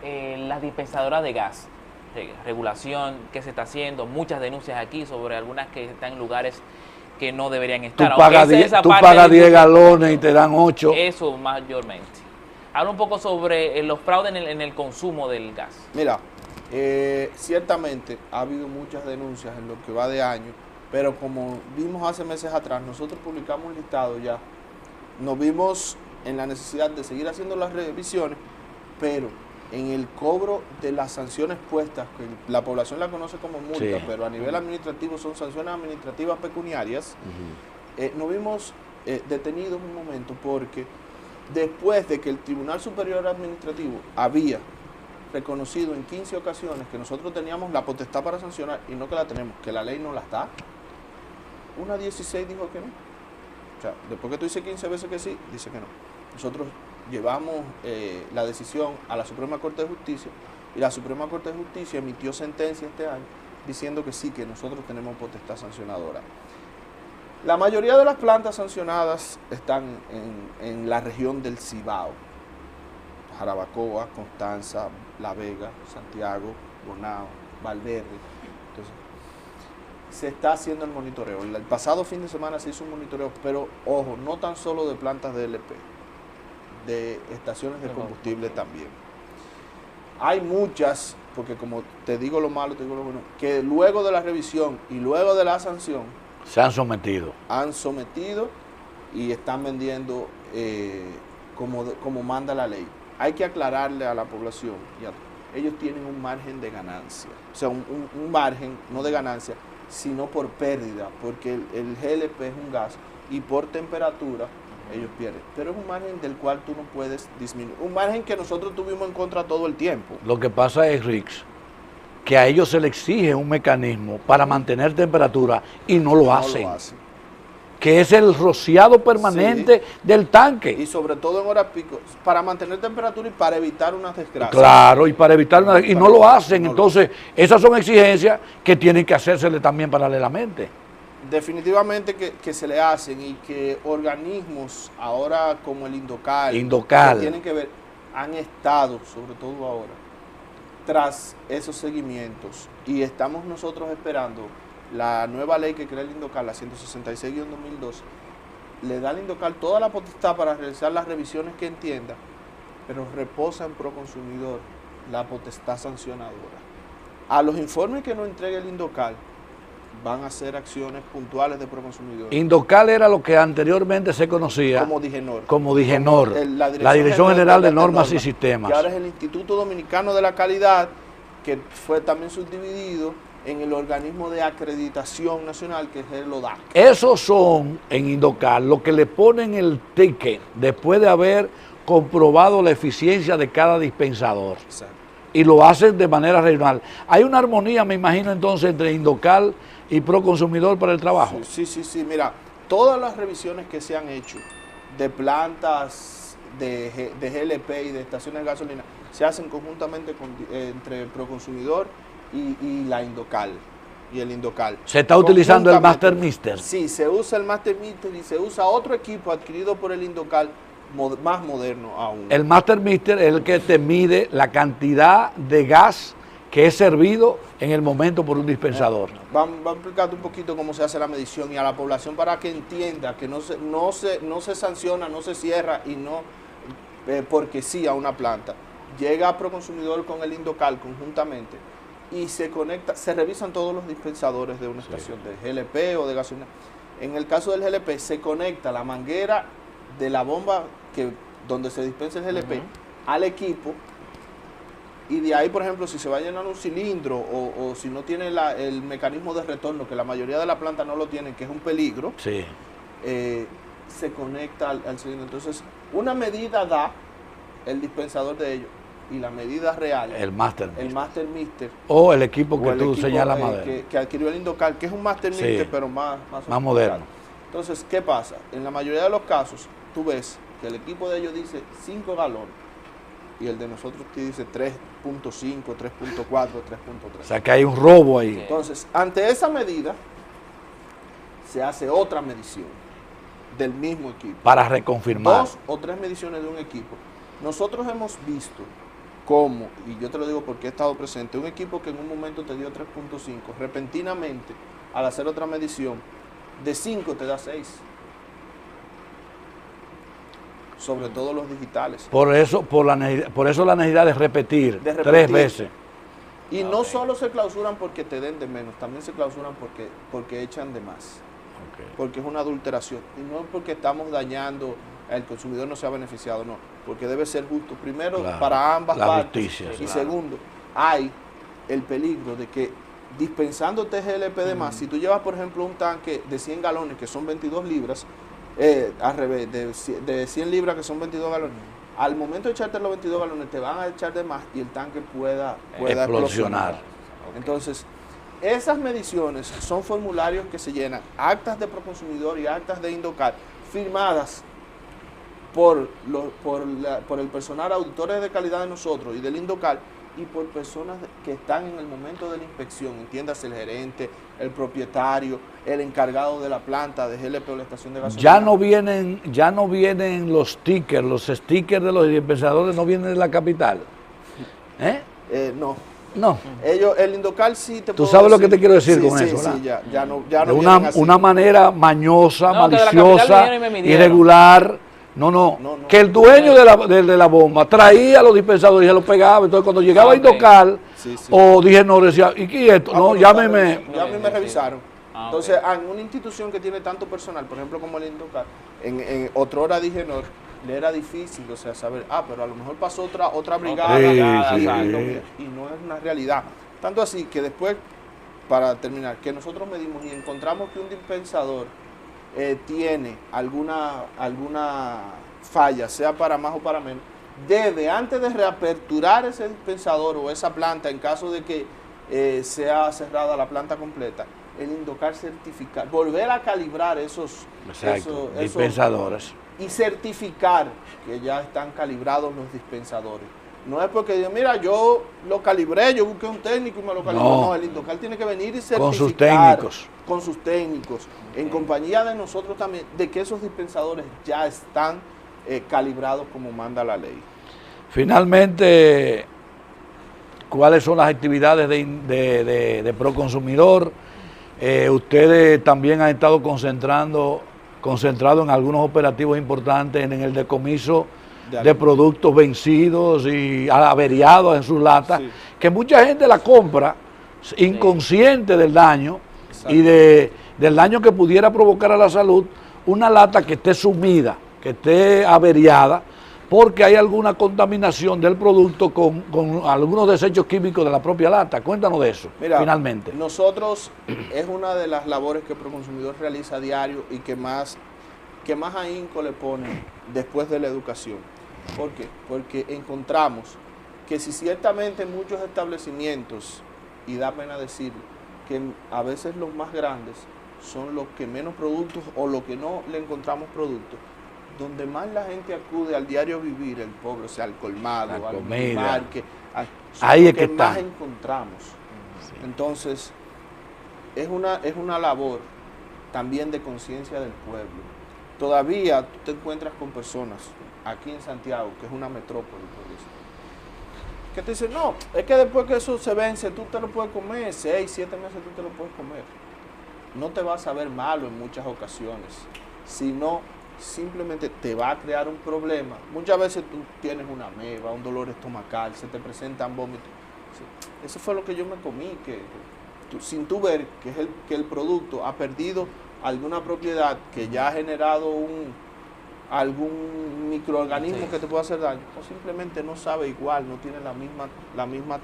las dispensadoras de gas, regulación, qué se está haciendo, muchas denuncias aquí sobre algunas que están en lugares que no deberían estar. Tú pagas 10 galones y te dan 8. Eso mayormente. Habla un poco sobre los fraudes en el consumo del gas. Mira, ciertamente ha habido muchas denuncias en lo que va de año, pero como vimos hace meses atrás, nosotros publicamos un listado ya, nos vimos en la necesidad de seguir haciendo las revisiones, pero en el cobro de las sanciones puestas, que la población la conoce como multa, Sí. pero a nivel administrativo son sanciones administrativas pecuniarias, nos vimos detenidos un momento porque después de que el Tribunal Superior Administrativo había reconocido en 15 ocasiones que nosotros teníamos la potestad para sancionar y no que la tenemos, que la ley no la está, una 16 dijo que no. O sea, después que tú dices 15 veces que sí, dice que no. Nosotros llevamos la decisión a la Suprema Corte de Justicia y la Suprema Corte de Justicia emitió sentencia este año diciendo que sí, que nosotros tenemos potestad sancionadora. La mayoría de las plantas sancionadas están en la región del Cibao, Jarabacoa, Constanza, La Vega, Santiago, Bonao, Valverde. Entonces, se está haciendo el monitoreo. El pasado fin de semana se hizo un monitoreo, pero ojo, no tan solo de plantas de LP, de estaciones de combustible también. Hay muchas, porque como te digo lo malo, te digo lo bueno, que luego de la revisión y luego de la sanción se han sometido. Han sometido y están vendiendo como manda la ley. Hay que aclararle a la población, ellos tienen un margen de ganancia, o sea, un margen no de ganancia, sino por pérdida, porque el GLP es un gas y por temperatura ellos pierden. Pero es un margen del cual tú no puedes disminuir. Un margen que nosotros tuvimos en contra todo el tiempo. Lo que pasa es, Rix, que a ellos se les exige un mecanismo para mantener temperatura y no lo hacen. Que es el rociado permanente del tanque. Y sobre todo en horas pico, para mantener temperatura y para evitar una desgracia. Claro, y para evitar una... Y no lo hacen. Entonces, esas son exigencias que tienen que hacérsele también paralelamente. Definitivamente que se le hacen y que organismos ahora como el Indocal, que tienen que ver, han estado, sobre todo ahora, tras esos seguimientos y estamos nosotros esperando la nueva ley que crea el Indocal, la 166-2002, le da al Indocal toda la potestad para realizar las revisiones que entienda, pero reposa en Proconsumidor la potestad sancionadora. A los informes que no entregue el Indocal, van a hacer acciones puntuales de Proconsumidor. Indocal era lo que anteriormente se conocía como Digenor. Como Digenor, la Dirección General de Normas y Sistemas. Que ahora es el Instituto Dominicano de la Calidad, que fue también subdividido en el organismo de acreditación nacional, que es el ODAC. Esos son, en Indocal, lo que le ponen el ticket después de haber comprobado la eficiencia de cada dispensador. Exacto. Y lo hacen de manera regional. Hay una armonía, me imagino, entonces, entre Indocal y Proconsumidor para el trabajo. Sí. Mira, todas las revisiones que se han hecho de plantas de GLP y de estaciones de gasolina se hacen conjuntamente entre Proconsumidor y la Indocal. Y el Indocal. ¿Se está utilizando el Master Mister? Sí, se usa el Master Mister y se usa otro equipo adquirido por el Indocal, más moderno aún. El Master Mister es el que te mide la cantidad de gas que es servido en el momento por un dispensador. Vamos a explicarte un poquito cómo se hace la medición y a la población para que entienda que no se sanciona, no se cierra y no porque sí a una planta. Llega a Proconsumidor con el Indocal conjuntamente y se conecta, se revisan todos los dispensadores de una estación de GLP o de gasolina. En el caso del GLP se conecta la manguera de la bomba donde se dispensa el GLP al equipo y de ahí, por ejemplo, si se va a llenar un cilindro o si no tiene el mecanismo de retorno, que la mayoría de la planta no lo tienen, que es un peligro, se conecta al cilindro. Entonces, una medida da el dispensador de ellos y la medida real, el Master Mister o el equipo que tú señalas que adquirió el Indocal, que es un Master Mister, pero más moderno. Entonces, ¿qué pasa? En la mayoría de los casos, tú ves que el equipo de ellos dice 5 galones y el de nosotros que dice 3.5, 3.4, 3.3. O sea que hay un robo ahí. Entonces, ante esa medida, se hace otra medición del mismo equipo. Para reconfirmar. 2 o 3 mediciones de un equipo. Nosotros hemos visto cómo, y yo te lo digo porque he estado presente, un equipo que en un momento te dio 3.5, repentinamente, al hacer otra medición, de 5 te da 6. Sobre todo los digitales. Por eso la necesidad de repetir 3 veces. Y no solo se clausuran porque te den de menos, también se clausuran porque echan de más. Porque es una adulteración. Y no porque estamos dañando, el consumidor no se ha beneficiado, no. Porque debe ser justo, primero, para ambas partes. Justicia, y segundo, hay el peligro de que dispensándote GLP de más, si tú llevas, por ejemplo, un tanque de 100 galones, que son 22 libras, al revés, de 100 libras, que son 22 galones, al momento de echarte los 22 galones, te van a echar de más y el tanque pueda explosionar. Entonces, esas mediciones son formularios que se llenan, actas de Proconsumidor y actas de Indocal, firmadas por el personal, auditores de calidad de nosotros y del Indocal, y por personas que están en el momento de la inspección, entiéndase el gerente, el propietario, el encargado de la planta de GLP o la estación de gasolina. Ya no vienen los stickers de los dispensadores no vienen de la capital. No. No. El Indocal sí te ¿Tú puedo sabes lo decir? que te quiero decir con Sí, eso, ¿verdad? Sí, ya no De vienen así. una manera mañosa, No, que de la maliciosa, capital vinieron y me midieron. irregular. No. Que el dueño de la bomba traía los dispensadores y se los pegaba. Entonces, cuando llegaba a Indocal, o dije, no, decía, ¿y qué es esto? No, llámeme. Ya a mí me revisaron. Entonces, ok. en una institución que tiene tanto personal, por ejemplo, como el Indocal, en otrora dije, no, le era difícil, o sea, saber, pero a lo mejor pasó otra brigada Sí. y no es una realidad. Tanto así que después, para terminar, que nosotros medimos y encontramos que un dispensador tiene alguna falla, sea para más o para menos, debe, antes de reaperturar ese dispensador o esa planta, en caso de que sea cerrada la planta completa, el Indocal certificar, volver a calibrar esos dispensadores. Y certificar que ya están calibrados los dispensadores. No es porque digo, mira, yo lo calibré, yo busqué un técnico y me lo calibró. No, el Indocal tiene que venir y certificar. Con sus técnicos. En compañía de nosotros también, de que esos dispensadores ya están calibrados como manda la ley. Finalmente, ¿cuáles son las actividades de Proconsumidor? Ustedes también han estado concentrados en algunos operativos importantes en el decomiso de productos vencidos y averiados en sus latas, que mucha gente la compra inconsciente del daño y del daño que pudiera provocar a la salud una lata que esté sumida, que esté averiada, porque hay alguna contaminación del producto con algunos desechos químicos de la propia lata. Cuéntanos de eso. Mira, finalmente. Nosotros, es una de las labores que Proconsumidor realiza a diario y que más ahínco le pone después de la educación. ¿Por qué? Porque encontramos que si ciertamente muchos establecimientos, y da pena decirlo, que a veces los más grandes son los que menos productos o los que no le encontramos productos, donde más la gente acude al diario vivir, el pobre, o sea, al colmado, al market, ahí es que más encontramos. Sí. Entonces, es una labor también de conciencia del pueblo. Todavía tú te encuentras con personas aquí en Santiago, que es una metrópoli, que te dicen, no, es que después que eso se vence, tú te lo puedes comer, 6, 7 meses tú te lo puedes comer. No te va a saber malo en muchas ocasiones, sino simplemente te va a crear un problema. Muchas veces tú tienes una ameba, un dolor estomacal, se te presentan vómitos. Eso fue lo que yo me comí, sin tú ver que el producto ha perdido alguna propiedad, que ya ha generado algún microorganismo que te pueda hacer daño, o simplemente no sabe igual, no tiene la misma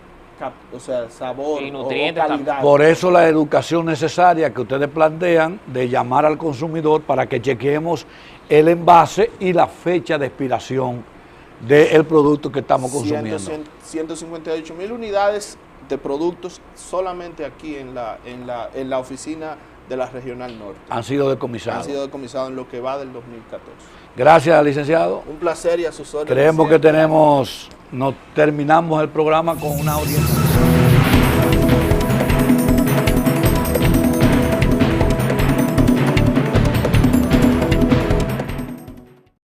o sea, sabor o calidad. Por eso la educación necesaria que ustedes plantean de llamar al consumidor para que chequeemos el envase y la fecha de expiración del producto que estamos consumiendo. 158,000 unidades de productos solamente aquí en la oficina de la Regional Norte. Han sido decomisados. Han sido decomisados en lo que va del 2014. Gracias, licenciado. Un placer y a sus órdenes. Creemos que terminamos el programa con una orientación.